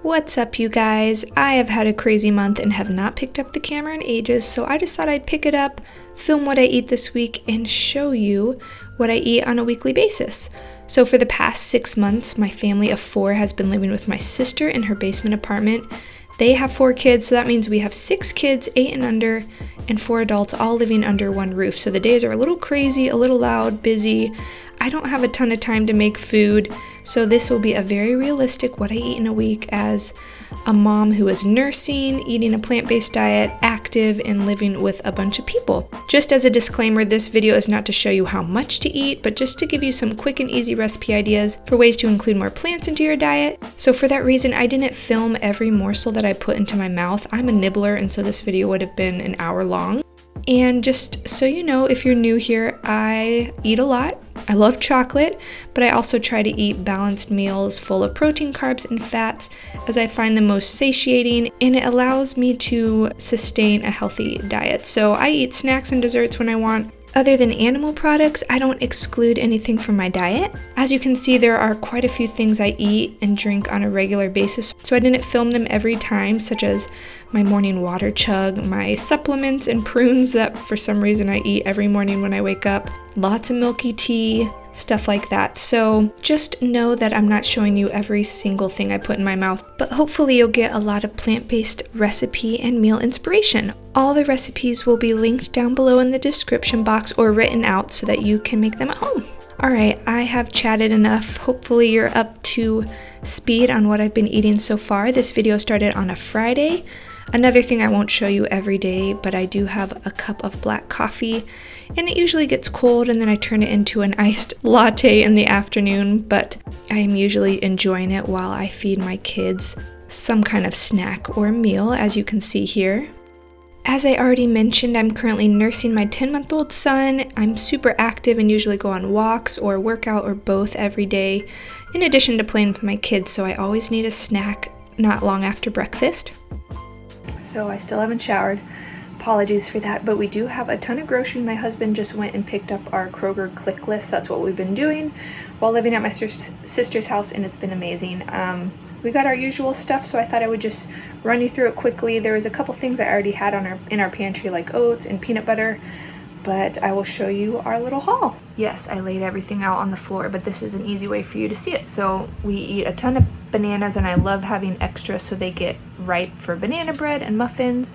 What's up, you guys? I have had a crazy month and have not picked up the camera in ages, so I just thought I'd pick it up, film what I eat this week, and show you what I eat on a weekly basis. So for the past 6 months, my family of 4 has been living with my sister in her basement apartment. They have 4 kids, so that means we have 6 kids, 8 and under, and 4 adults all living under one roof. So the days are a little crazy, a little loud, busy. I don't have a ton of time to make food, so this will be a very realistic what I eat in a week as a mom who is nursing, eating a plant-based diet, active, and living with a bunch of people. Just as a disclaimer, this video is not to show you how much to eat, but just to give you some quick and easy recipe ideas for ways to include more plants into your diet. So for that reason, I didn't film every morsel that I put into my mouth. I'm a nibbler, and so this video would have been an hour long. And just so you know, if you're new here, I eat a lot. I love chocolate, but I also try to eat balanced meals full of protein, carbs, and fats as I find them most satiating, and it allows me to sustain a healthy diet. So I eat snacks and desserts when I want. Other than animal products, I don't exclude anything from my diet. As you can see, there are quite a few things I eat and drink on a regular basis, so I didn't film them every time, such as my morning water chug, my supplements and prunes that for some reason I eat every morning when I wake up, lots of milky tea, stuff like that. So just know that I'm not showing you every single thing I put in my mouth, but hopefully you'll get a lot of plant-based recipe and meal inspiration. All the recipes will be linked down below in the description box or written out so that you can make them at home. Alright, I have chatted enough. Hopefully you're up to speed on what I've been eating so far. This video started on a Friday. Another thing I won't show you every day, but I do have a cup of black coffee, and it usually gets cold and then I turn it into an iced latte in the afternoon, but I am usually enjoying it while I feed my kids some kind of snack or meal, as you can see here. As I already mentioned, I'm currently nursing my 10-month-old son. I'm super active and usually go on walks or workout or both every day, in addition to playing with my kids, so I always need a snack not long after breakfast. So I still haven't showered. Apologies for that, but we do have a ton of groceries. My husband just went and picked up our Kroger click list. That's what we've been doing while living at my sister's house, and it's been amazing. We got our usual stuff, so I thought I would just run you through it quickly. There was a couple things I already had in our pantry, like oats and peanut butter, but I will show you our little haul. Yes, I laid everything out on the floor, but this is an easy way for you to see it. So we eat a ton of bananas, and I love having extra so they get ripe for banana bread and muffins.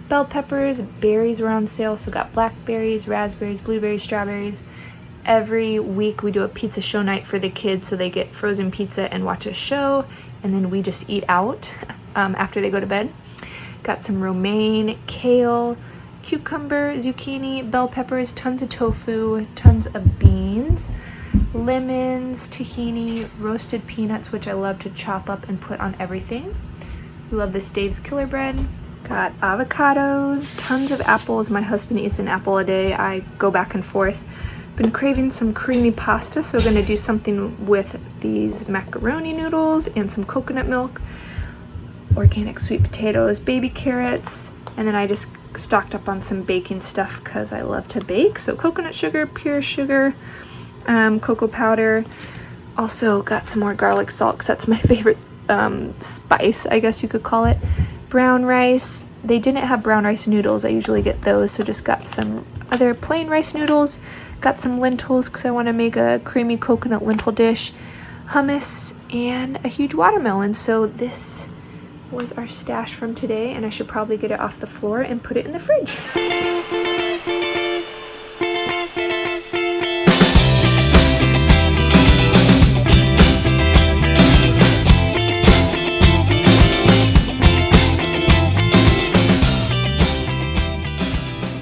Bell peppers, berries were on sale, so got blackberries, raspberries, blueberries, strawberries. Every week we do a pizza show night for the kids, so they get frozen pizza and watch a show, and then we just eat out after they go to bed. Got some romaine, kale, cucumber, zucchini, bell peppers, tons of tofu, tons of beans, lemons, tahini, roasted peanuts, which I love to chop up and put on everything. We love this Dave's Killer Bread. Got avocados, tons of apples. My husband eats an apple a day. I go back and forth. Been craving some creamy pasta, so we're gonna do something with these macaroni noodles and some coconut milk, organic sweet potatoes, baby carrots, and then I just stocked up on some baking stuff because I love to bake. So coconut sugar, pure sugar, cocoa powder. Also got some more garlic salt because that's my favorite spice, I guess you could call it. Brown rice. They didn't have brown rice noodles. I usually get those, so just got some other plain rice noodles. Got some lentils because I want to make a creamy coconut lentil dish. Hummus and a huge watermelon. So this was our stash from today, and I should probably get it off the floor and put it in the fridge.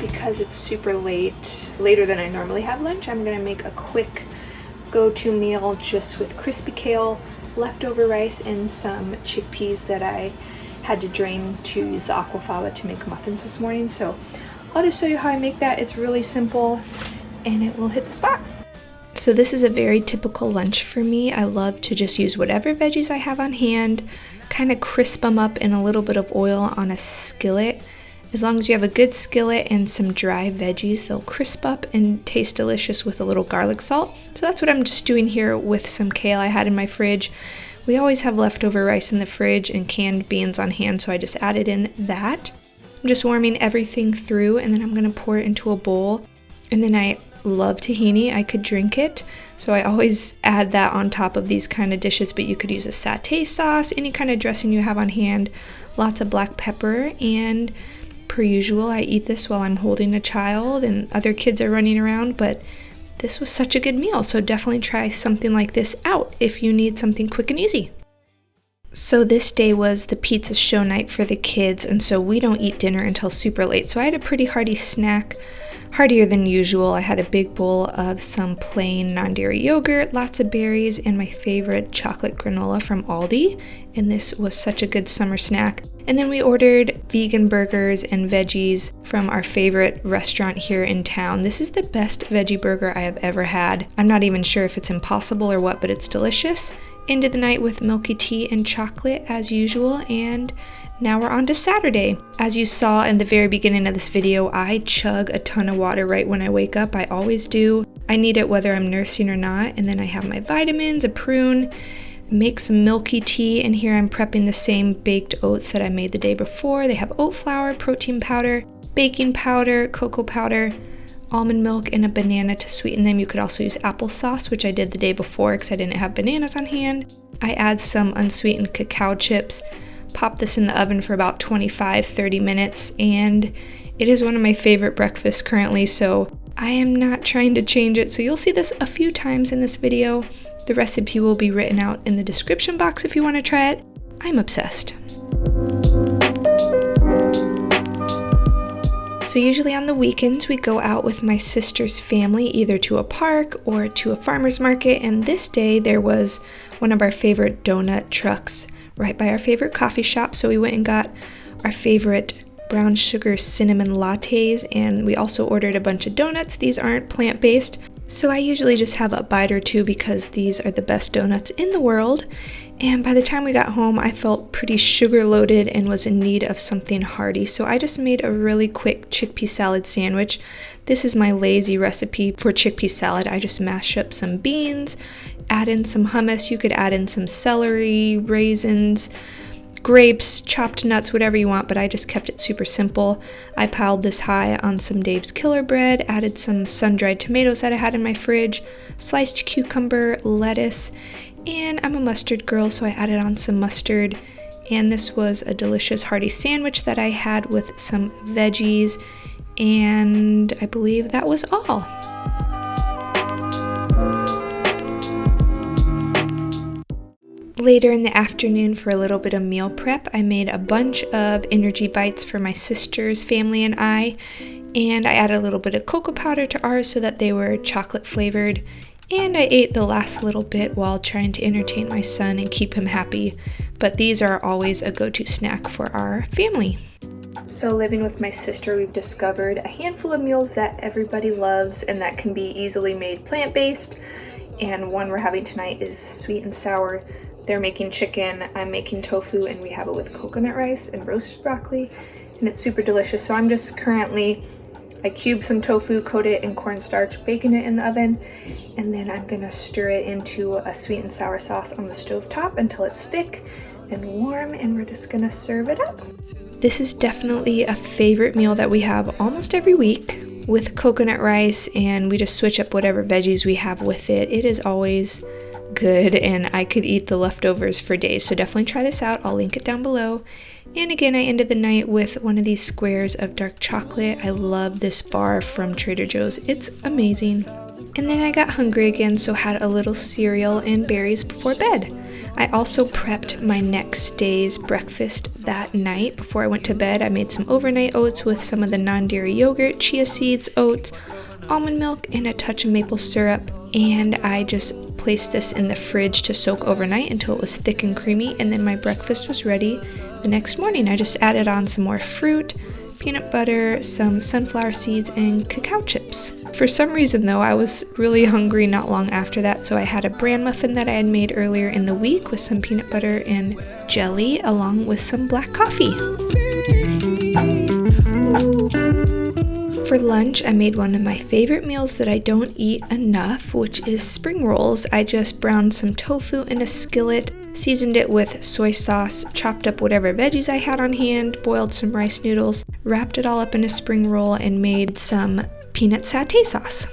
Because it's super late, later than I normally have lunch, I'm gonna make a quick go-to meal just with crispy kale, leftover rice, and some chickpeas that I had to drain to use the aquafaba to make muffins this morning. So I'll just show you how I make that. It's really simple and it will hit the spot. So this is a very typical lunch for me. I love to just use whatever veggies I have on hand, kind of crisp them up in a little bit of oil on a skillet. As long as you have a good skillet and some dry veggies, they'll crisp up and taste delicious with a little garlic salt. So that's what I'm just doing here with some kale I had in my fridge. We always have leftover rice in the fridge and canned beans on hand, so I just added in that. I'm just warming everything through, and then I'm gonna pour it into a bowl. And then I love tahini, I could drink it, so I always add that on top of these kind of dishes, but you could use a satay sauce, any kind of dressing you have on hand, lots of black pepper, and per usual, I eat this while I'm holding a child and other kids are running around, but this was such a good meal, so definitely try something like this out if you need something quick and easy. So this day was the pizza show night for the kids, and so we don't eat dinner until super late, so I had a pretty hearty snack. Heartier than usual. I had a big bowl of some plain non-dairy yogurt, lots of berries, and my favorite chocolate granola from Aldi. And this was such a good summer snack. And then we ordered vegan burgers and veggies from our favorite restaurant here in town. This is the best veggie burger I have ever had. I'm not even sure if it's impossible or what, but it's delicious. Ended the night with milky tea and chocolate as usual, and now we're on to Saturday. As you saw in the very beginning of this video, I chug a ton of water right when I wake up. I always do. I need it whether I'm nursing or not. And then I have my vitamins, a prune, make some milky tea, and here I'm prepping the same baked oats that I made the day before. They have oat flour, protein powder, baking powder, cocoa powder, almond milk, and a banana to sweeten them. You could also use applesauce, which I did the day before because I didn't have bananas on hand. I add some unsweetened cacao chips, pop this in the oven for about 25-30 minutes, and it is one of my favorite breakfasts currently, so I am not trying to change it. So you'll see this a few times in this video. The recipe will be written out in the description box if you want to try it. I'm obsessed. So usually on the weekends we go out with my sister's family either to a park or to a farmer's market, and this day there was one of our favorite donut trucks right by our favorite coffee shop, so we went and got our favorite brown sugar cinnamon lattes, and we also ordered a bunch of donuts. These aren't plant-based, so I usually just have a bite or two because these are the best donuts in the world. And by the time we got home, I felt pretty sugar-loaded and was in need of something hearty, so I just made a really quick chickpea salad sandwich. This is my lazy recipe for chickpea salad. I just mash up some beans, add in some hummus. You could add in some celery, raisins, grapes, chopped nuts, whatever you want, but I just kept it super simple. I piled this high on some Dave's Killer Bread, added some sun-dried tomatoes that I had in my fridge, sliced cucumber, lettuce, and I'm a mustard girl, so I added on some mustard, and this was a delicious hearty sandwich that I had with some veggies, and I believe that was all. Later in the afternoon, for a little bit of meal prep, I made a bunch of energy bites for my sister's family and I added a little bit of cocoa powder to ours so that they were chocolate flavored, and I ate the last little bit while trying to entertain my son and keep him happy, but these are always a go-to snack for our family. So living with my sister, we've discovered a handful of meals that everybody loves and that can be easily made plant-based, and one we're having tonight is sweet and sour. They're making chicken, I'm making tofu, and we have it with coconut rice and roasted broccoli, and it's super delicious. So I'm just I cubed some tofu, coat it in cornstarch, baking it in the oven, and then I'm gonna stir it into a sweet and sour sauce on the stovetop until it's thick and warm, and we're just gonna serve it up. This is definitely a favorite meal that we have almost every week with coconut rice, and we just switch up whatever veggies we have with it. It is always good, and I could eat the leftovers for days, so definitely try this out. I'll link it down below. And again, I ended the night with one of these squares of dark chocolate. I love this bar from Trader Joe's. It's amazing. And then I got hungry again, so had a little cereal and berries before bed. I also prepped my next day's breakfast that night. Before I went to bed, I made some overnight oats with some of the non-dairy yogurt, chia seeds, oats, almond milk, and a touch of maple syrup. And I just placed this in the fridge to soak overnight until it was thick and creamy, and then my breakfast was ready the next morning. I just added on some more fruit, peanut butter, some sunflower seeds, and cacao chips. For some reason though, I was really hungry not long after that, so I had a Bran muffin that I had made earlier in the week with some peanut butter and jelly along with some black coffee. For lunch, I made one of my favorite meals that I don't eat enough, which is spring rolls. I just browned some tofu in a skillet, seasoned it with soy sauce, chopped up whatever veggies I had on hand, boiled some rice noodles, wrapped it all up in a spring roll, and made some peanut satay sauce.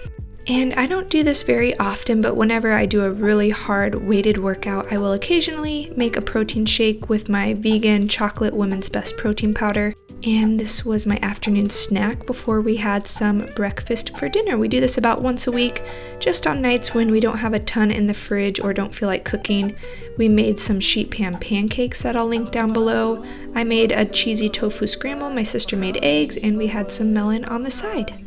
And I don't do this very often, but whenever I do a really hard weighted workout, I will occasionally make a protein shake with my vegan chocolate Women's Best protein powder. And this was my afternoon snack before we had some breakfast for dinner. We do this about once a week, just on nights when we don't have a ton in the fridge or don't feel like cooking. We made some sheet pan pancakes that I'll link down below. I made a cheesy tofu scramble, my sister made eggs, and we had some melon on the side.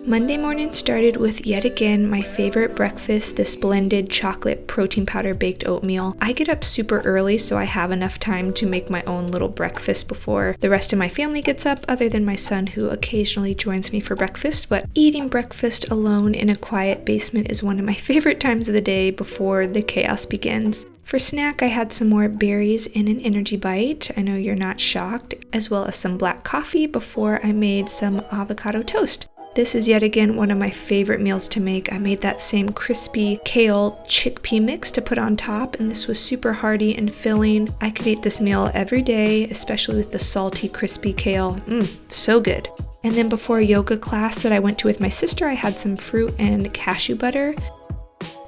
Monday morning started with yet again my favorite breakfast, this blended chocolate protein powder baked oatmeal. I get up super early so I have enough time to make my own little breakfast before the rest of my family gets up, other than my son who occasionally joins me for breakfast. But eating breakfast alone in a quiet basement is one of my favorite times of the day before the chaos begins. For snack, I had some more berries and an energy bite. I know you're not shocked, as well as some black coffee before I made some avocado toast. This is yet again one of my favorite meals to make. I made that same crispy kale chickpea mix to put on top, and this was super hearty and filling. I could eat this meal every day, especially with the salty, crispy kale. So good. And then before a yoga class that I went to with my sister, I had some fruit and cashew butter.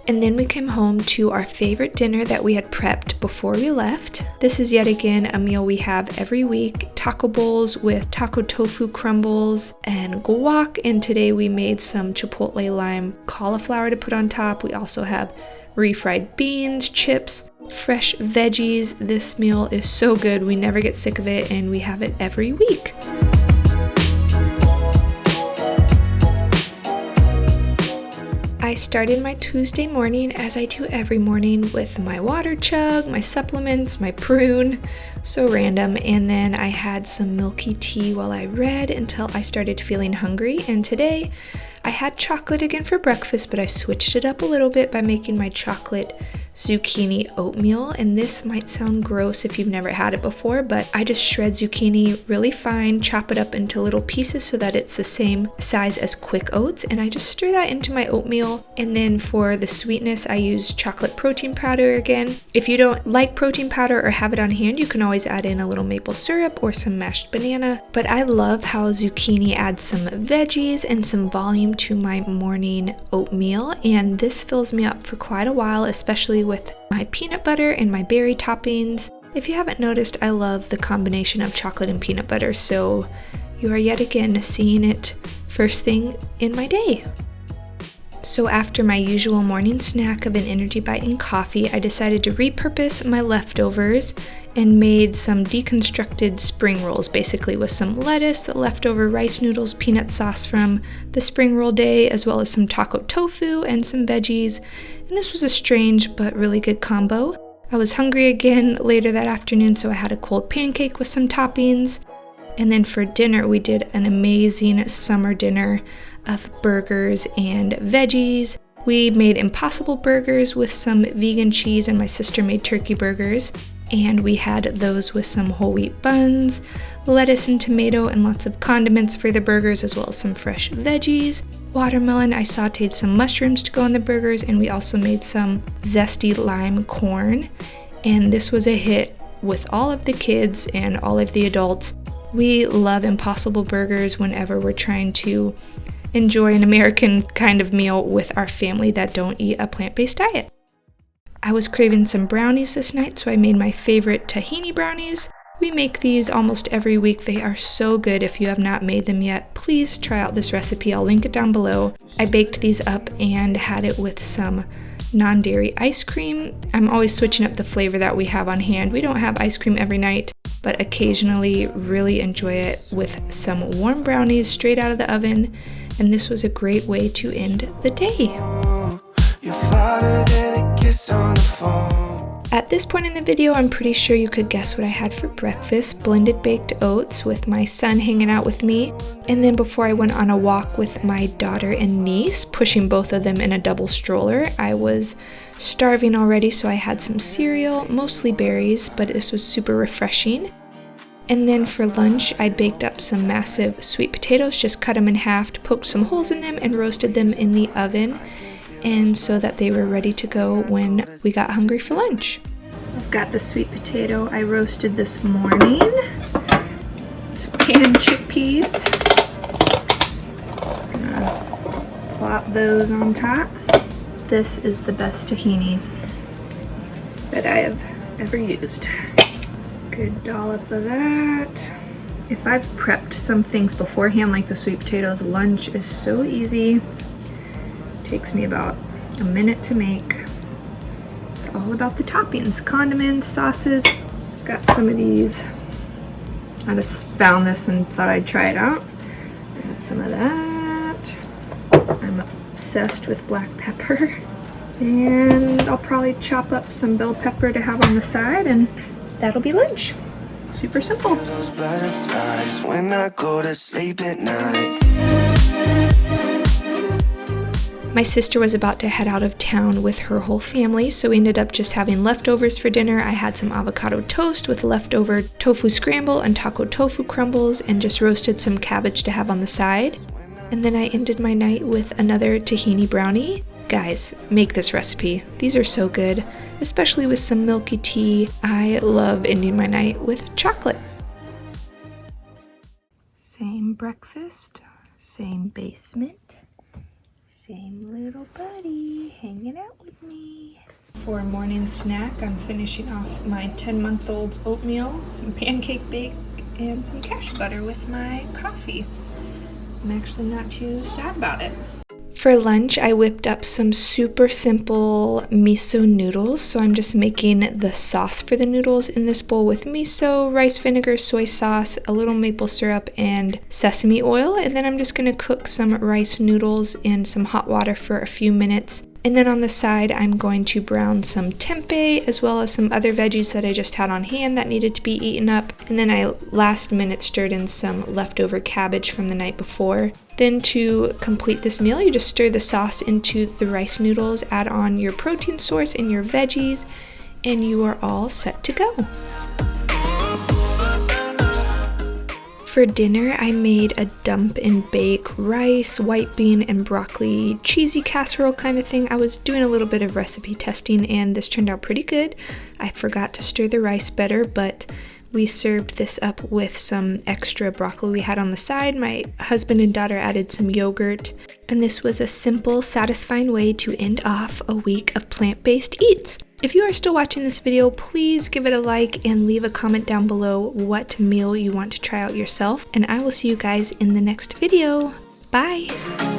And then we came home to our favorite dinner that we had prepped before we left. This is yet again a meal we have every week, taco bowls with taco tofu crumbles and guac. And today we made some chipotle lime cauliflower to put on top. We also have refried beans, chips, fresh veggies. This meal is so good. We never get sick of it, and we have it every week. I started my Tuesday morning, as I do every morning, with my water chug, my supplements, my prune, so random, and then I had some milky tea while I read until I started feeling hungry. And today I had chocolate again for breakfast, but I switched it up a little bit by making my chocolate zucchini oatmeal. And this might sound gross if you've never had it before, but I just shred zucchini really fine, chop it up into little pieces so that it's the same size as quick oats, and I just stir that into my oatmeal. And then for the sweetness, I use chocolate protein powder again. If you don't like protein powder or have it on hand, you can always add in a little maple syrup or some mashed banana. But I love how zucchini adds some veggies and some volume to my morning oatmeal, and this fills me up for quite a while, especially with my peanut butter and my berry toppings. If you haven't noticed, I love the combination of chocolate and peanut butter, so you are yet again seeing it first thing in my day. So after my usual morning snack of an energy bite and coffee, I decided to repurpose my leftovers and made some deconstructed spring rolls, basically with some lettuce, leftover rice noodles, peanut sauce from the spring roll day, as well as some taco tofu and some veggies. And this was a strange but really good combo. I was hungry again later that afternoon, so I had a cold pancake with some toppings. And then for dinner, we did an amazing summer dinner of burgers and veggies. We made Impossible burgers with some vegan cheese, and my sister made turkey burgers. And we had those with some whole wheat buns, lettuce and tomato, and lots of condiments for the burgers, as well as some fresh veggies. Watermelon, I sauteed some mushrooms to go on the burgers, and we also made some zesty lime corn. And this was a hit with all of the kids and all of the adults. We love Impossible burgers whenever we're trying to enjoy an American kind of meal with our family that don't eat a plant-based diet. I was craving some brownies this night, so I made my favorite tahini brownies. We make these almost every week. They are so good. If you have not made them yet, please try out this recipe. I'll link it down below. I baked these up and had it with some non-dairy ice cream. I'm always switching up the flavor that we have on hand. We don't have ice cream every night, but occasionally really enjoy it with some warm brownies straight out of the oven. And this was a great way to end the day. At this point in the video, I'm pretty sure you could guess what I had for breakfast: blended baked oats with my son hanging out with me. And then before I went on a walk with my daughter and niece, pushing both of them in a double stroller, I was starving already, so I had some cereal, mostly berries, but this was super refreshing. And then for lunch, I baked up some massive sweet potatoes, just cut them in half, poked some holes in them, and roasted them in the oven, and so that they were ready to go when we got hungry for lunch. We've got the sweet potato I roasted this morning. Some canned chickpeas. Just gonna plop those on top. This is the best tahini that I have ever used. Good dollop of that. If I've prepped some things beforehand, like the sweet potatoes, lunch is so easy. Takes me about a minute to make. It's all about the toppings, condiments, sauces. Got some of these. I just found this and thought I'd try it out. Add some of that. I'm obsessed with black pepper. And I'll probably chop up some bell pepper to have on the side, and that'll be lunch. Super simple. Those butterflies when I go to sleep at night. My sister was about to head out of town with her whole family, so we ended up just having leftovers for dinner. I had some avocado toast with leftover tofu scramble and taco tofu crumbles, and just roasted some cabbage to have on the side. And then I ended my night with another tahini brownie. Guys, make this recipe. These are so good, especially with some milky tea. I love ending my night with chocolate. Same breakfast, same basement, same little buddy hanging out with me. For a morning snack, I'm finishing off my 10-month-old's oatmeal, some pancake bake, and some cashew butter with my coffee. I'm actually not too sad about it. For lunch, I whipped up some super simple miso noodles. So I'm just making the sauce for the noodles in this bowl with miso, rice vinegar, soy sauce, a little maple syrup, and sesame oil. And then I'm just going to cook some rice noodles in some hot water for a few minutes. And then on the side, I'm going to brown some tempeh as well as some other veggies that I just had on hand that needed to be eaten up. And then I last minute stirred in some leftover cabbage from the night before. Then to complete this meal, you just stir the sauce into the rice noodles, add on your protein source and your veggies, and you are all set to go. For dinner, I made a dump and bake rice, white bean, and broccoli cheesy casserole kind of thing. I was doing a little bit of recipe testing and this turned out pretty good. I forgot to stir the rice better, but we served this up with some extra broccoli we had on the side. My husband and daughter added some yogurt, and this was a simple, satisfying way to end off a week of plant-based eats. If you are still watching this video, please give it a like and leave a comment down below what meal you want to try out yourself, and I will see you guys in the next video. Bye!